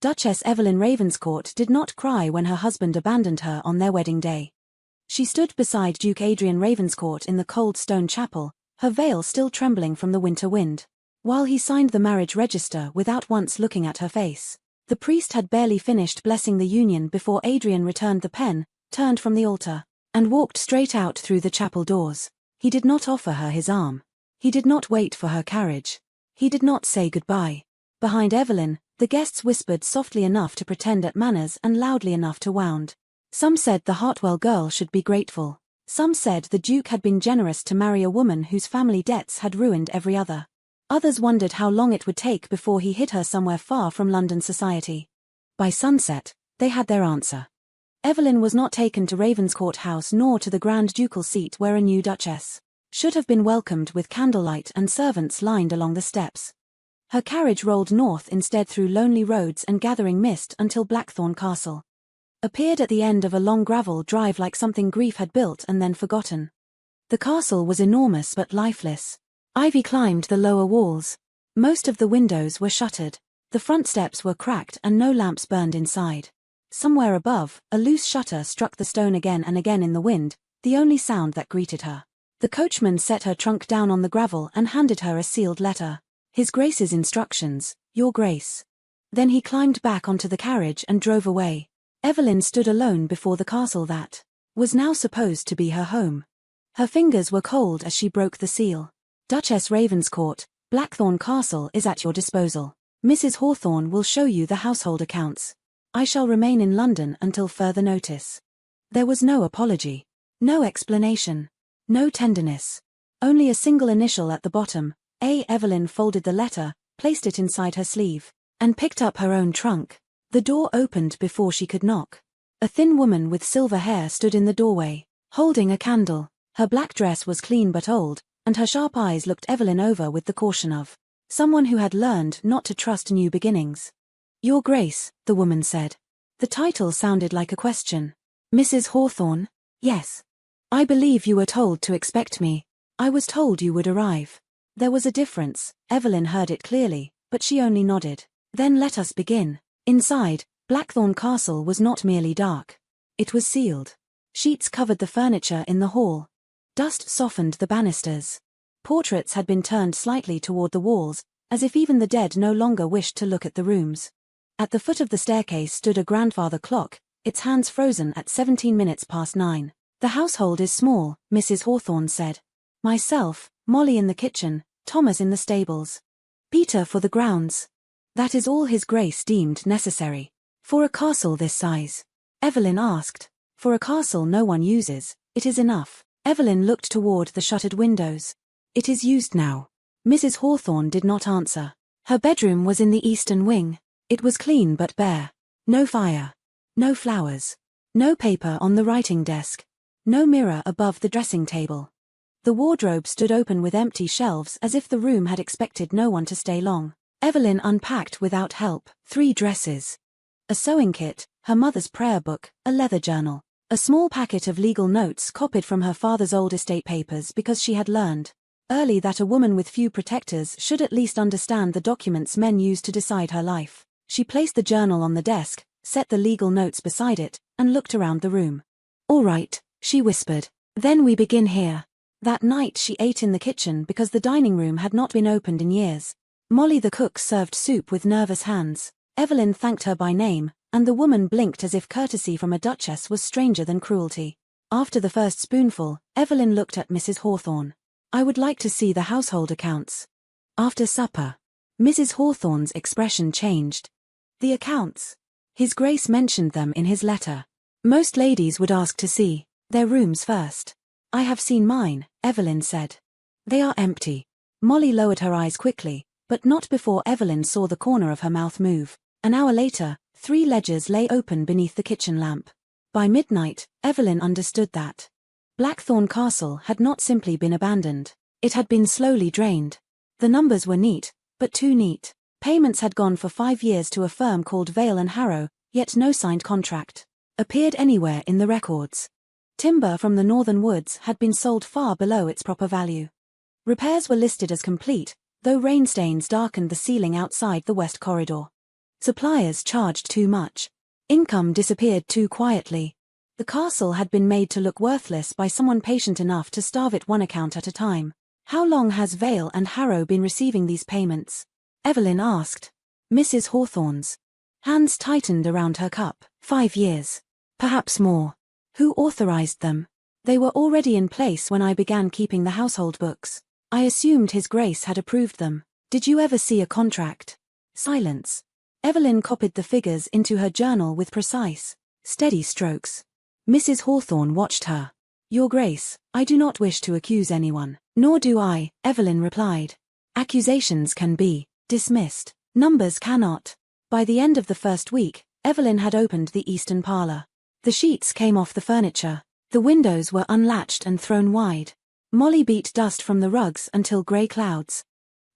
Duchess Evelyn Ravenscourt did not cry when her husband abandoned her on their wedding day. She stood beside Duke Adrian Ravenscourt in the cold stone chapel, her veil still trembling from the winter wind, while he signed the marriage register without once looking at her face. The priest had barely finished blessing the union before Adrian returned the pen, turned from the altar, and walked straight out through the chapel doors. He did not offer her his arm. He did not wait for her carriage. He did not say goodbye. Behind Evelyn, the guests whispered softly enough to pretend at manners and loudly enough to wound. Some said the Hartwell girl should be grateful. Some said the Duke had been generous to marry a woman whose family debts had ruined every other. Others wondered how long it would take before he hid her somewhere far from London society. By sunset, they had their answer. Evelyn was not taken to Ravenscourt House nor to the Grand Ducal seat where a new duchess should have been welcomed with candlelight and servants lined along the steps. Her carriage rolled north instead through lonely roads and gathering mist until Blackthorn Castle appeared at the end of a long gravel drive like something grief had built and then forgotten. The castle was enormous but lifeless. Ivy climbed the lower walls. Most of the windows were shuttered. The front steps were cracked and no lamps burned inside. Somewhere above, a loose shutter struck the stone again and again in the wind, the only sound that greeted her. The coachman set her trunk down on the gravel and handed her a sealed letter. His Grace's instructions, Your Grace. Then he climbed back onto the carriage and drove away. Evelyn stood alone before the castle that was now supposed to be her home. Her fingers were cold as she broke the seal. Duchess Ravenscourt, Blackthorn Castle is at your disposal. Mrs. Hawthorne will show you the household accounts. I shall remain in London until further notice. There was no apology. No explanation. No tenderness. Only a single initial at the bottom. Evelyn folded the letter, placed it inside her sleeve, and picked up her own trunk. The door opened before she could knock. A thin woman with silver hair stood in the doorway, holding a candle. Her black dress was clean but old, and her sharp eyes looked Evelyn over with the caution of someone who had learned not to trust new beginnings. Your Grace, the woman said. The title sounded like a question. Mrs. Hawthorne? Yes. I believe you were told to expect me. I was told you would arrive. There was a difference. Evelyn heard it clearly, but she only nodded. Then let us begin. Inside, Blackthorn Castle was not merely dark. It was sealed. Sheets covered the furniture in the hall. Dust softened the banisters. Portraits had been turned slightly toward the walls, as if even the dead no longer wished to look at the rooms. At the foot of the staircase stood a grandfather clock, its hands frozen at 17 minutes past 9. The household is small, Mrs. Hawthorne said. Myself, Molly in the kitchen, Thomas in the stables. Peter for the grounds. That is all His Grace deemed necessary. For a castle this size? Evelyn asked. For a castle no one uses, it is enough. Evelyn looked toward the shuttered windows. It is used now. Mrs. Hawthorne did not answer. Her bedroom was in the eastern wing. It was clean but bare. No fire. No flowers. No paper on the writing desk. No mirror above the dressing table. The wardrobe stood open with empty shelves as if the room had expected no one to stay long. Evelyn unpacked without help 3 dresses. A sewing kit, her mother's prayer book, a leather journal. A small packet of legal notes copied from her father's old estate papers because she had learned early that a woman with few protectors should at least understand the documents men used to decide her life. She placed the journal on the desk, set the legal notes beside it, and looked around the room. All right, she whispered. Then we begin here. That night she ate in the kitchen because the dining room had not been opened in years. Molly the cook served soup with nervous hands. Evelyn thanked her by name, and the woman blinked as if courtesy from a duchess was stranger than cruelty. After the first spoonful, Evelyn looked at Mrs. Hawthorne. I would like to see the household accounts. After supper. Mrs. Hawthorne's expression changed. The accounts. His Grace mentioned them in his letter. Most ladies would ask to see their rooms first. I have seen mine, Evelyn said. They are empty. Molly lowered her eyes quickly, but not before Evelyn saw the corner of her mouth move. An hour later, 3 ledgers lay open beneath the kitchen lamp. By midnight, Evelyn understood that Blackthorn Castle had not simply been abandoned. It had been slowly drained. The numbers were neat, but too neat. Payments had gone for 5 years to a firm called Vale and Harrow, yet no signed contract appeared anywhere in the records. Timber from the northern woods had been sold far below its proper value. Repairs were listed as complete, though rain stains darkened the ceiling outside the west corridor. Suppliers charged too much. Income disappeared too quietly. The castle had been made to look worthless by someone patient enough to starve it one account at a time. How long has Vale and Harrow been receiving these payments? Evelyn asked. Mrs. Hawthorne's hands tightened around her cup. 5 years. Perhaps more. Who authorized them? They were already in place when I began keeping the household books. I assumed His Grace had approved them. Did you ever see a contract? Silence. Evelyn copied the figures into her journal with precise, steady strokes. Mrs. Hawthorne watched her. Your Grace, I do not wish to accuse anyone. Nor do I, Evelyn replied. Accusations can be dismissed. Numbers cannot. By the end of the first week, Evelyn had opened the eastern parlor. The sheets came off the furniture. The windows were unlatched and thrown wide. Molly beat dust from the rugs until grey clouds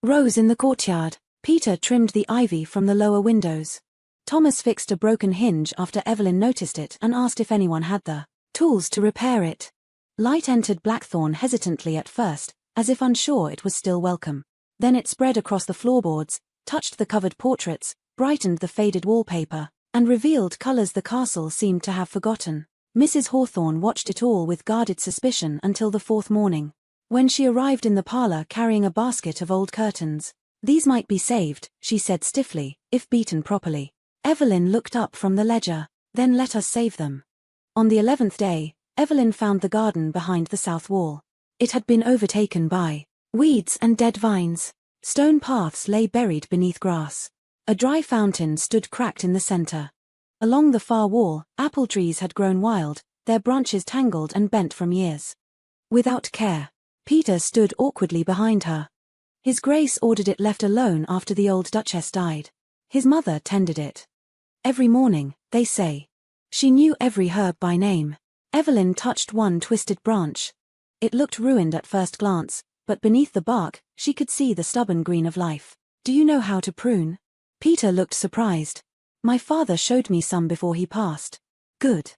rose in the courtyard. Peter trimmed the ivy from the lower windows. Thomas fixed a broken hinge after Evelyn noticed it and asked if anyone had the tools to repair it. Light entered Blackthorn hesitantly at first, as if unsure it was still welcome. Then it spread across the floorboards, touched the covered portraits, brightened the faded wallpaper, and revealed colors the castle seemed to have forgotten. Mrs. Hawthorne watched it all with guarded suspicion until the 4th morning, when she arrived in the parlor carrying a basket of old curtains. These might be saved, she said stiffly, if beaten properly. Evelyn looked up from the ledger. Then let us save them. On the 11th day, Evelyn found the garden behind the south wall. It had been overtaken by weeds and dead vines. Stone paths lay buried beneath grass. A dry fountain stood cracked in the center. Along the far wall, apple trees had grown wild, their branches tangled and bent from years. Without care, Peter stood awkwardly behind her. His Grace ordered it left alone after the old Duchess died. His mother tended it. Every morning, they say. She knew every herb by name. Evelyn touched one twisted branch. It looked ruined at first glance, but beneath the bark, she could see the stubborn green of life. Do you know how to prune? Peter looked surprised. My father showed me some before he passed. Good.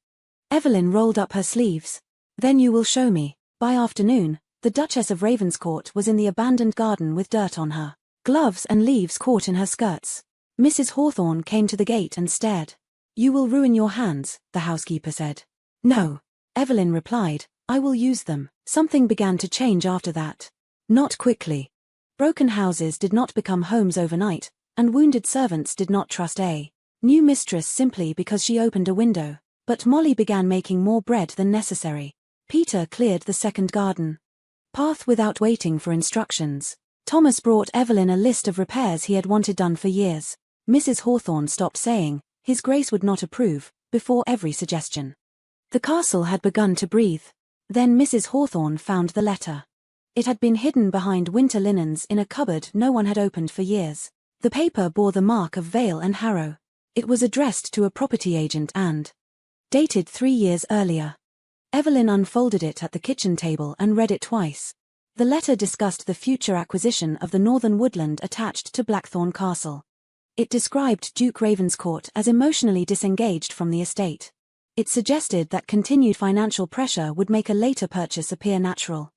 Evelyn rolled up her sleeves. Then you will show me. By afternoon, the Duchess of Ravenscourt was in the abandoned garden with dirt on her. Gloves and leaves caught in her skirts. Mrs. Hawthorne came to the gate and stared. You will ruin your hands, the housekeeper said. No. Evelyn replied, I will use them. Something began to change after that. Not quickly. Broken houses did not become homes overnight, and wounded servants did not trust a new mistress simply because she opened a window. But Molly began making more bread than necessary. Peter cleared the second garden path without waiting for instructions. Thomas brought Evelyn a list of repairs he had wanted done for years. Mrs. Hawthorne stopped saying, His Grace would not approve, before every suggestion. The castle had begun to breathe. Then Mrs. Hawthorne found the letter. It had been hidden behind winter linens in a cupboard no one had opened for years. The paper bore the mark of Vale and Harrow. It was addressed to a property agent and dated 3 years earlier. Evelyn unfolded it at the kitchen table and read it twice. The letter discussed the future acquisition of the northern woodland attached to Blackthorn Castle. It described Duke Ravenscourt as emotionally disengaged from the estate. It suggested that continued financial pressure would make a later purchase appear natural.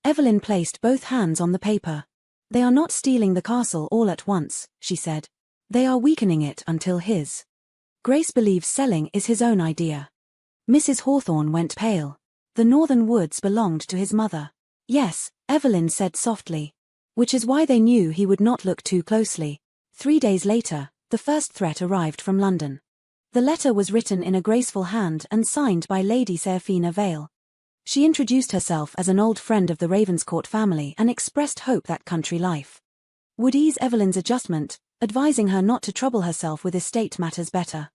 Evelyn placed both hands on the paper. They are not stealing the castle all at once, she said. They are weakening it until His Grace believes selling is his own idea. Mrs. Hawthorne went pale. The northern woods belonged to his mother. Yes, Evelyn said softly. Which is why they knew he would not look too closely. 3 days later, the first threat arrived from London. The letter was written in a graceful hand and signed by Lady Seraphina Vale. She introduced herself as an old friend of the Ravenscourt family and expressed hope that country life would ease Evelyn's adjustment, advising her not to trouble herself with estate matters better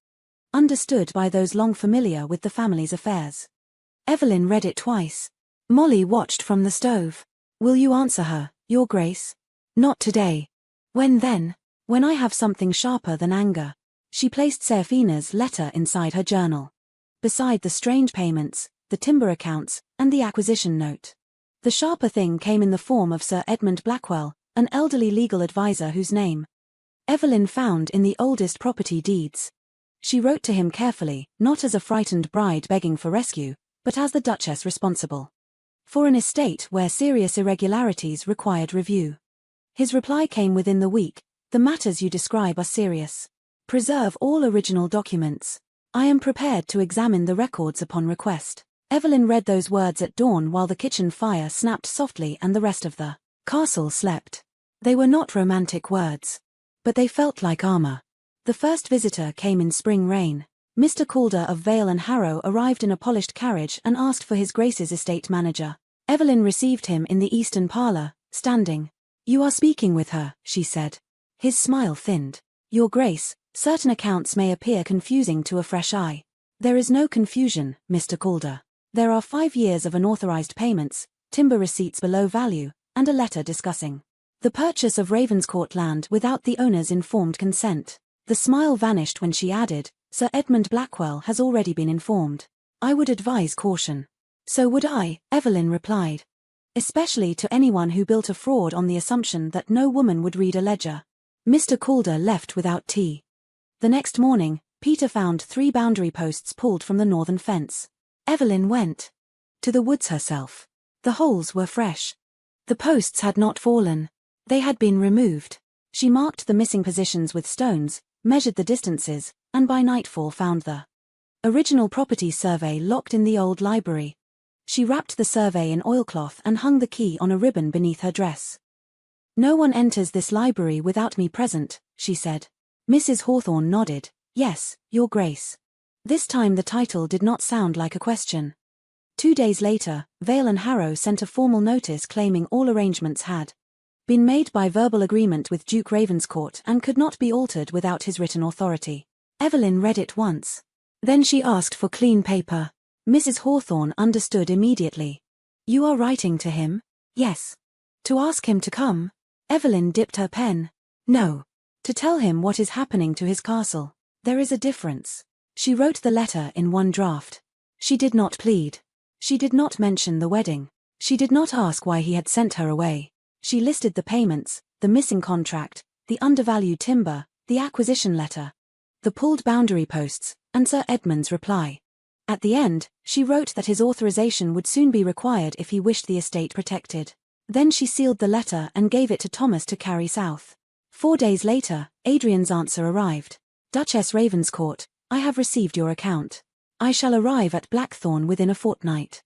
understood by those long familiar with the family's affairs. Evelyn read it twice. Molly watched from the stove. Will you answer her, Your Grace? Not today. When then? When I have something sharper than anger. She placed Seraphina's letter inside her journal. Beside the strange payments, the timber accounts, and the acquisition note. The sharper thing came in the form of Sir Edmund Blackwell, an elderly legal advisor whose name Evelyn found in the oldest property deeds. She wrote to him carefully, not as a frightened bride begging for rescue, but as the Duchess responsible for an estate where serious irregularities required review. His reply came within the week. The matters you describe are serious. Preserve all original documents. I am prepared to examine the records upon request. Evelyn read those words at dawn while the kitchen fire snapped softly and the rest of the castle slept. They were not romantic words, but they felt like armor. The first visitor came in spring rain. Mr. Calder of Vale and Harrow arrived in a polished carriage and asked for his Grace's estate manager. Evelyn received him in the eastern parlour, standing. "You are speaking with her," she said. His smile thinned. "Your Grace, certain accounts may appear confusing to a fresh eye." "There is no confusion, Mr. Calder. There are 5 years of unauthorized payments, timber receipts below value, and a letter discussing the purchase of Ravenscourt land without the owner's informed consent." The smile vanished when she added, "Sir Edmund Blackwell has already been informed. I would advise caution." "So would I," Evelyn replied. "Especially to anyone who built a fraud on the assumption that no woman would read a ledger." Mr. Calder left without tea. The next morning, Peter found 3 boundary posts pulled from the northern fence. Evelyn went to the woods herself. The holes were fresh. The posts had not fallen. They had been removed. She marked the missing positions with stones, measured the distances, and by nightfall found the original property survey locked in the old library. She wrapped the survey in oilcloth and hung the key on a ribbon beneath her dress. "No one enters this library without me present," she said. Mrs. Hawthorne nodded. "Yes, Your Grace." This time the title did not sound like a question. 2 days later, Vale and Harrow sent a formal notice claiming all arrangements had been made by verbal agreement with Duke Ravenscourt and could not be altered without his written authority. Evelyn read it once. Then she asked for clean paper. Mrs. Hawthorne understood immediately. "You are writing to him?" "Yes." "To ask him to come?" Evelyn dipped her pen. "No. To tell him what is happening to his castle. There is a difference." She wrote the letter in one draft. She did not plead. She did not mention the wedding. She did not ask why he had sent her away. She listed the payments, the missing contract, the undervalued timber, the acquisition letter, the pulled boundary posts, and Sir Edmund's reply. At the end, she wrote that his authorization would soon be required if he wished the estate protected. Then she sealed the letter and gave it to Thomas to carry south. 4 days later, Adrian's answer arrived. "Duchess Ravenscourt, I have received your account. I shall arrive at Blackthorn within a fortnight.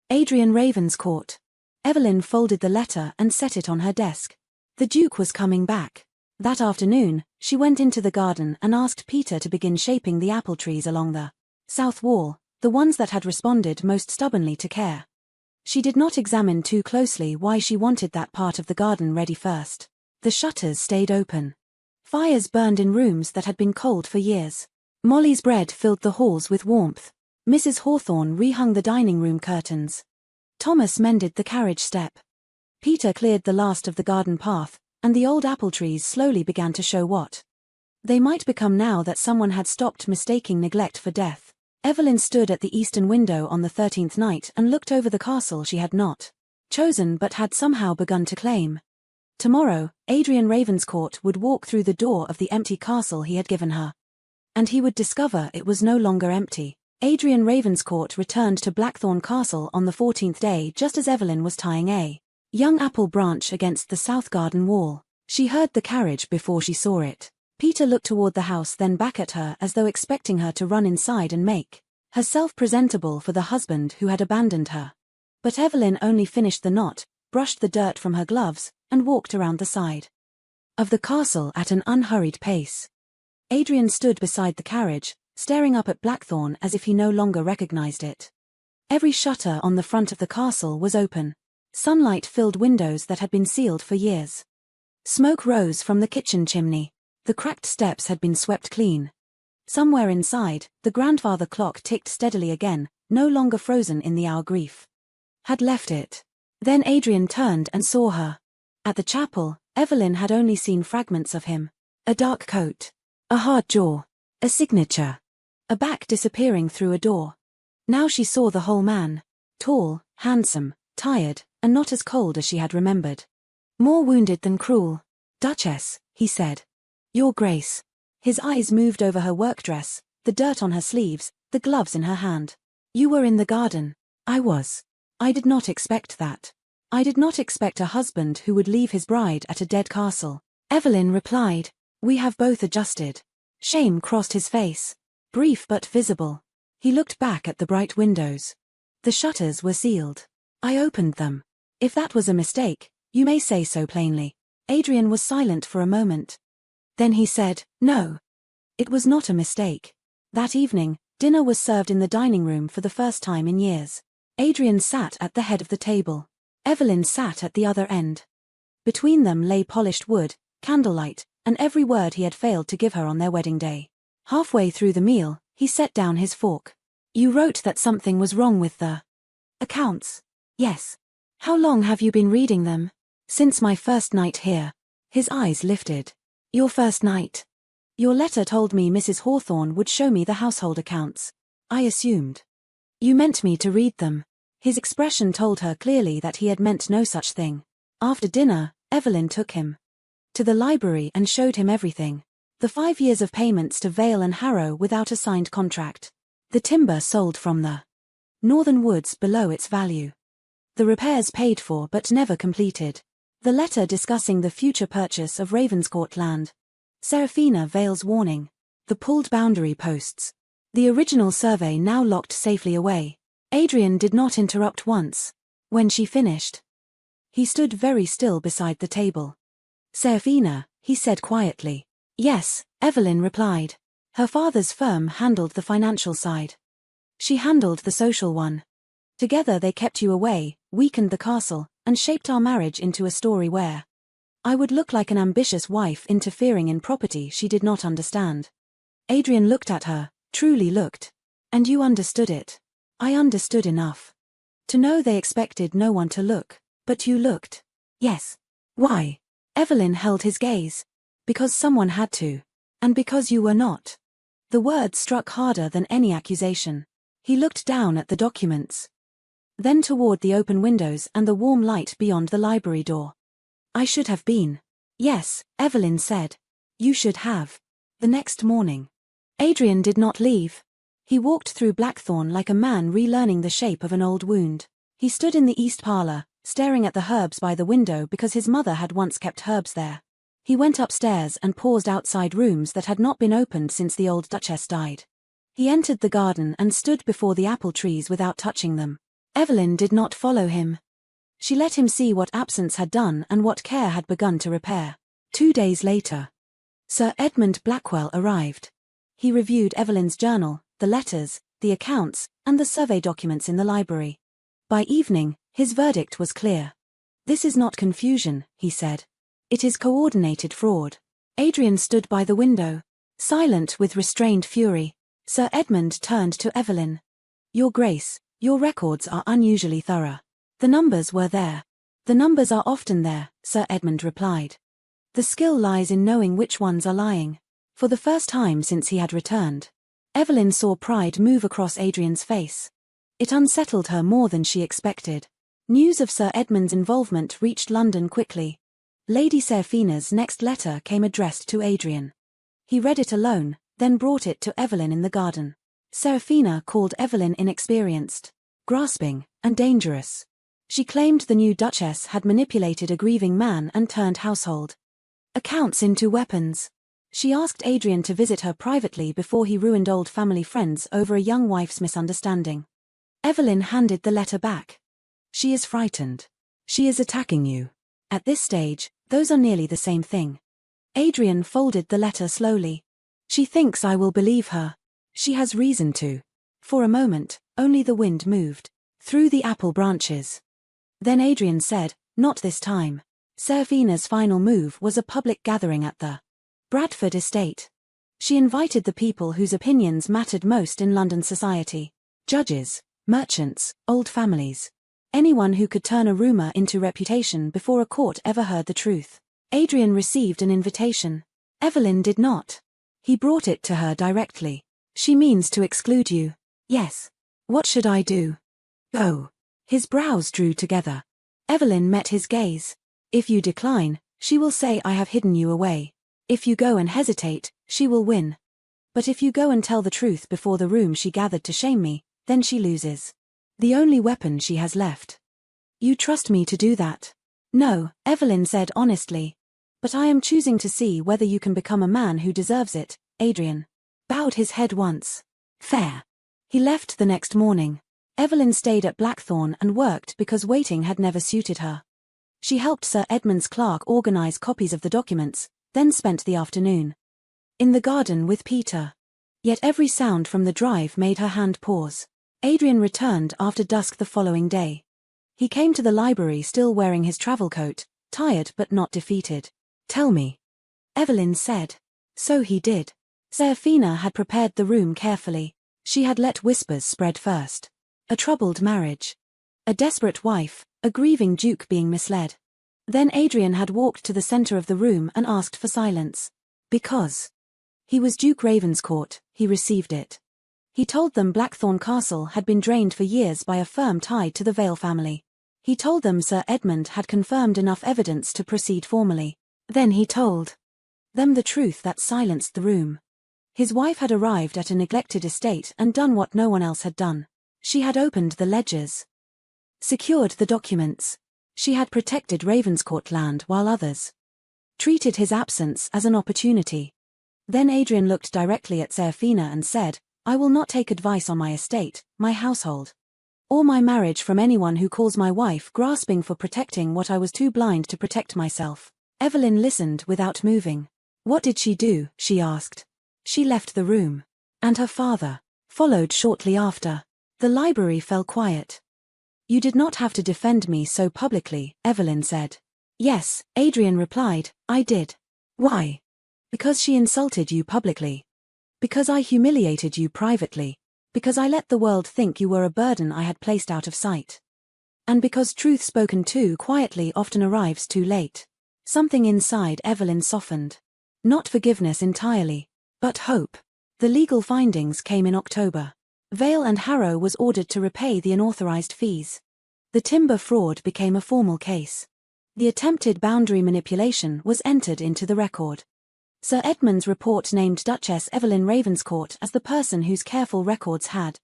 Adrian Ravenscourt." Evelyn folded the letter and set it on her desk. The Duke was coming back. That afternoon, she went into the garden and asked Peter to begin shaping the apple trees along the south wall, the ones that had responded most stubbornly to care. She did not examine too closely why she wanted that part of the garden ready first. The shutters stayed open. Fires burned in rooms that had been cold for years. Molly's bread filled the halls with warmth. Mrs. Hawthorne rehung the dining room curtains. Thomas mended the carriage step. Peter cleared the last of the garden path, and the old apple trees slowly began to show what they might become now that someone had stopped mistaking neglect for death. Evelyn stood at the eastern window on the 13th night and looked over the castle she had not chosen but had somehow begun to claim. Tomorrow, Adrian Ravenscourt would walk through the door of the empty castle he had given her. And he would discover it was no longer empty. Adrian Ravenscourt returned to Blackthorn Castle on the 14th day just as Evelyn was tying a young apple branch against the south garden wall. She heard the carriage before she saw it. Peter looked toward the house then back at her as though expecting her to run inside and make herself presentable for the husband who had abandoned her. But Evelyn only finished the knot, brushed the dirt from her gloves, and walked around the side of the castle at an unhurried pace. Adrian stood beside the carriage, staring up at Blackthorn as if he no longer recognized it. Every shutter on the front of the castle was open. Sunlight filled windows that had been sealed for years. Smoke rose from the kitchen chimney. The cracked steps had been swept clean. Somewhere inside, the grandfather clock ticked steadily again, no longer frozen in the hour grief had left it. Then Adrian turned and saw her. At the chapel, Evelyn had only seen fragments of him. A dark coat. A hard jaw. A signature. A back disappearing through a door. Now she saw the whole man. Tall, handsome, tired, and not as cold as she had remembered. More wounded than cruel. "Duchess," he said. "Your Grace." His eyes moved over her work dress, the dirt on her sleeves, the gloves in her hand. "You were in the garden." "I was. I did not expect that. I did not expect a husband who would leave his bride at a dead castle." Evelyn replied. "We have both adjusted." Shame crossed his face. Brief but visible. He looked back at the bright windows. The shutters were sealed. I opened them. If that was a mistake, you may say so plainly. Adrian was silent for a moment. Then he said, no. It was not a mistake. That evening, dinner was served in the dining room for the first time in years. Adrian sat at the head of the table. Evelyn sat at the other end. Between them lay polished wood, candlelight, and every word he had failed to give her on their wedding day. Halfway through the meal, he set down his fork. You wrote that something was wrong with the accounts. Yes. How long have you been reading them? Since my first night here. His eyes lifted. Your first night. Your letter told me Mrs. Hawthorne would show me the household accounts. I assumed. You meant me to read them. His expression told her clearly that he had meant no such thing. After dinner, Evelyn took him to the library and showed him everything. The 5 years of payments to Vale and Harrow without a signed contract. The timber sold from the northern woods below its value. The repairs paid for but never completed. The letter discussing the future purchase of Ravenscourt land. Seraphina Vale's warning. The pulled boundary posts. The original survey now locked safely away. Adrian did not interrupt once. When she finished, he stood very still beside the table. Seraphina, he said quietly. Yes, Evelyn replied. Her father's firm handled the financial side. She handled the social one. Together they kept you away, weakened the castle, and shaped our marriage into a story where I would look like an ambitious wife interfering in property she did not understand. Adrian looked at her, truly looked. And you understood it. I understood enough to know they expected no one to look, but you looked. Yes. Why? Evelyn held his gaze. Because someone had to. And because you were not. The words struck harder than any accusation. He looked down at the documents. Then toward the open windows and the warm light beyond the library door. I should have been. Yes, Evelyn said. You should have. The next morning. Adrian did not leave. He walked through Blackthorn like a man relearning the shape of an old wound. He stood in the east parlor, staring at the herbs by the window because his mother had once kept herbs there. He went upstairs and paused outside rooms that had not been opened since the old Duchess died. He entered the garden and stood before the apple trees without touching them. Evelyn did not follow him. She let him see what absence had done and what care had begun to repair. 2 days later, Sir Edmund Blackwell arrived. He reviewed Evelyn's journal, the letters, the accounts, and the survey documents in the library. By evening, his verdict was clear. This is not confusion, he said. It is coordinated fraud. Adrian stood by the window, silent with restrained fury. Sir Edmund turned to Evelyn. Your Grace, your records are unusually thorough. The numbers were there. The numbers are often there, Sir Edmund replied. The skill lies in knowing which ones are lying. For the first time since he had returned, Evelyn saw pride move across Adrian's face. It unsettled her more than she expected. News of Sir Edmund's involvement reached London quickly. Lady Seraphina's next letter came addressed to Adrian. He read it alone, then brought it to Evelyn in the garden. Seraphina called Evelyn inexperienced, grasping, and dangerous. She claimed the new Duchess had manipulated a grieving man and turned household accounts into weapons. She asked Adrian to visit her privately before he ruined old family friends over a young wife's misunderstanding. Evelyn handed the letter back. She is frightened. She is attacking you. At this stage, those are nearly the same thing. Adrian folded the letter slowly. She thinks I will believe her. She has reason to. For a moment, only the wind moved through the apple branches. Then Adrian said, not this time. Seraphina's final move was a public gathering at the Bradford estate. She invited the people whose opinions mattered most in London society. Judges, merchants, old families. Anyone who could turn a rumor into reputation before a court ever heard the truth. Adrian received an invitation. Evelyn did not. He brought it to her directly. She means to exclude you. Yes. What should I do? Go. His brows drew together. Evelyn met his gaze. If you decline, she will say I have hidden you away. If you go and hesitate, she will win. But if you go and tell the truth before the room she gathered to shame me, then she loses. The only weapon she has left. You trust me to do that? No, Evelyn said honestly. But I am choosing to see whether you can become a man who deserves it, Adrian bowed his head once. Fair. He left the next morning. Evelyn stayed at Blackthorn and worked because waiting had never suited her. She helped Sir Edmund's clerk organize copies of the documents, then spent the afternoon in the garden with Peter. Yet every sound from the drive made her hand pause. Adrian returned after dusk the following day. He came to the library still wearing his travel coat, tired but not defeated. Tell me, Evelyn said. So he did. Serafina had prepared the room carefully. She had let whispers spread first. A troubled marriage. A desperate wife, a grieving duke being misled. Then Adrian had walked to the center of the room and asked for silence. Because he was Duke Ravenscourt, he received it. He told them Blackthorn Castle had been drained for years by a firm tied to the Vale family. He told them Sir Edmund had confirmed enough evidence to proceed formally. Then he told them the truth that silenced the room. His wife had arrived at a neglected estate and done what no one else had done. She had opened the ledgers, secured the documents. She had protected Ravenscourt land while others treated his absence as an opportunity. Then Adrian looked directly at Serafina and said, I will not take advice on my estate, my household, or my marriage from anyone who calls my wife grasping for protecting what I was too blind to protect myself. Evelyn listened without moving. What did she do? She asked. She left the room. And her father followed shortly after. The library fell quiet. You did not have to defend me so publicly, Evelyn said. Yes, Adrian replied, I did. Why? Because she insulted you publicly. Because I humiliated you privately. Because I let the world think you were a burden I had placed out of sight. And because truth spoken too quietly often arrives too late. Something inside Evelyn softened. Not forgiveness entirely, but hope. The legal findings came in October. Vale and Harrow was ordered to repay the unauthorized fees. The timber fraud became a formal case. The attempted boundary manipulation was entered into the record. Sir Edmund's report named Duchess Evelyn Ravenscourt as the person whose careful records had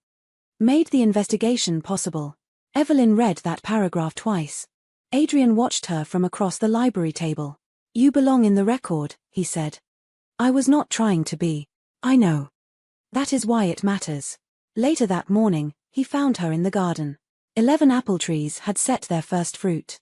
made the investigation possible. Evelyn read that paragraph twice. Adrian watched her from across the library table. You belong in the record, he said. I was not trying to be. I know. That is why it matters. Later that morning, he found her in the garden. 11 apple trees had set their first fruit.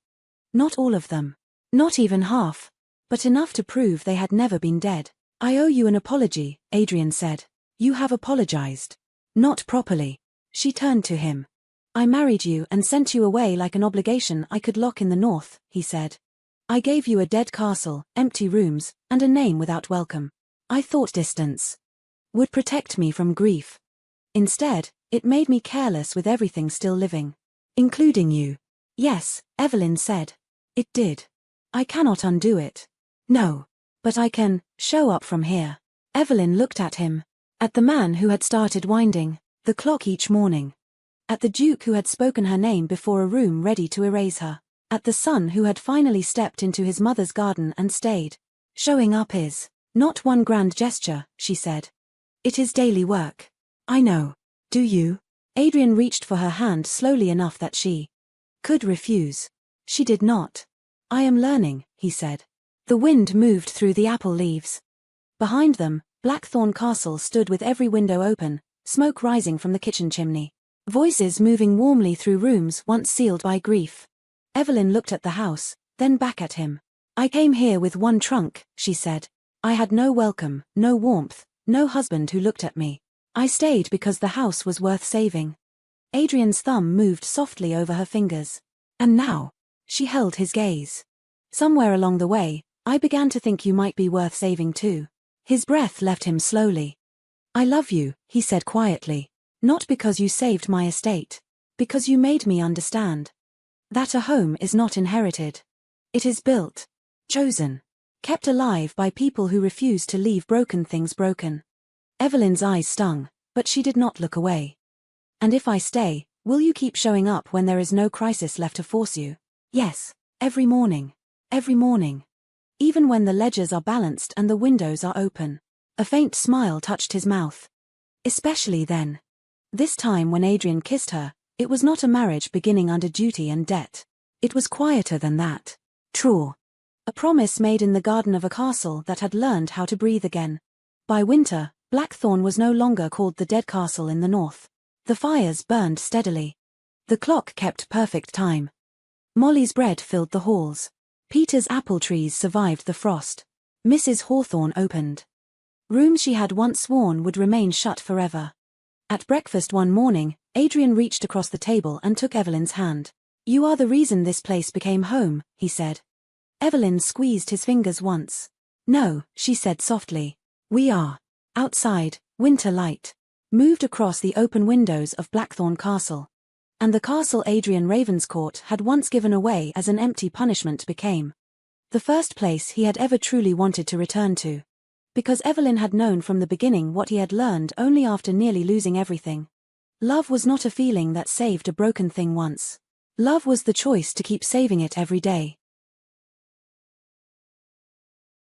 Not all of them. Not even half. But enough to prove they had never been dead. I owe you an apology, Adrian said. You have apologized. Not properly. She turned to him. I married you and sent you away like an obligation I could lock in the north, he said. I gave you a dead castle, empty rooms, and a name without welcome. I thought distance would protect me from grief. Instead, it made me careless with everything still living. Including you. Yes, Evelyn said. It did. I cannot undo it. No. But I can show up from here. Evelyn looked at him. At the man who had started winding the clock each morning. At the Duke who had spoken her name before a room ready to erase her. At the son who had finally stepped into his mother's garden and stayed. Showing up is not one grand gesture, she said. It is daily work. I know. Do you? Adrian reached for her hand slowly enough that she could refuse. She did not. I am learning, he said. The wind moved through the apple leaves. Behind them, Blackthorn Castle stood with every window open, smoke rising from the kitchen chimney. Voices moving warmly through rooms once sealed by grief. Evelyn looked at the house, then back at him. I came here with one trunk, she said. I had no welcome, no warmth, no husband who looked at me. I stayed because the house was worth saving. Adrian's thumb moved softly over her fingers. And now, she held his gaze. Somewhere along the way, I began to think you might be worth saving too. His breath left him slowly. I love you, he said quietly. Not because you saved my estate. Because you made me understand that a home is not inherited. It is built, chosen, kept alive by people who refuse to leave broken things broken. Evelyn's eyes stung, but she did not look away. And if I stay, will you keep showing up when there is no crisis left to force you? Yes, every morning. Every morning. Even when the ledgers are balanced and the windows are open. A faint smile touched his mouth. Especially then. This time when Adrian kissed her, it was not a marriage beginning under duty and debt. It was quieter than that. True. A promise made in the garden of a castle that had learned how to breathe again. By winter, Blackthorn was no longer called the dead castle in the north. The fires burned steadily. The clock kept perfect time. Molly's bread filled the halls. Peter's apple trees survived the frost. Mrs. Hawthorne opened rooms she had once sworn would remain shut forever. At breakfast one morning, Adrian reached across the table and took Evelyn's hand. "You are the reason this place became home," he said. Evelyn squeezed his fingers once. "No," she said softly. "We are." Outside, winter light moved across the open windows of Blackthorn Castle. And the castle Adrian Ravenscourt had once given away as an empty punishment became the first place he had ever truly wanted to return to. Because Evelyn had known from the beginning what he had learned only after nearly losing everything. Love was not a feeling that saved a broken thing once. Love was the choice to keep saving it every day.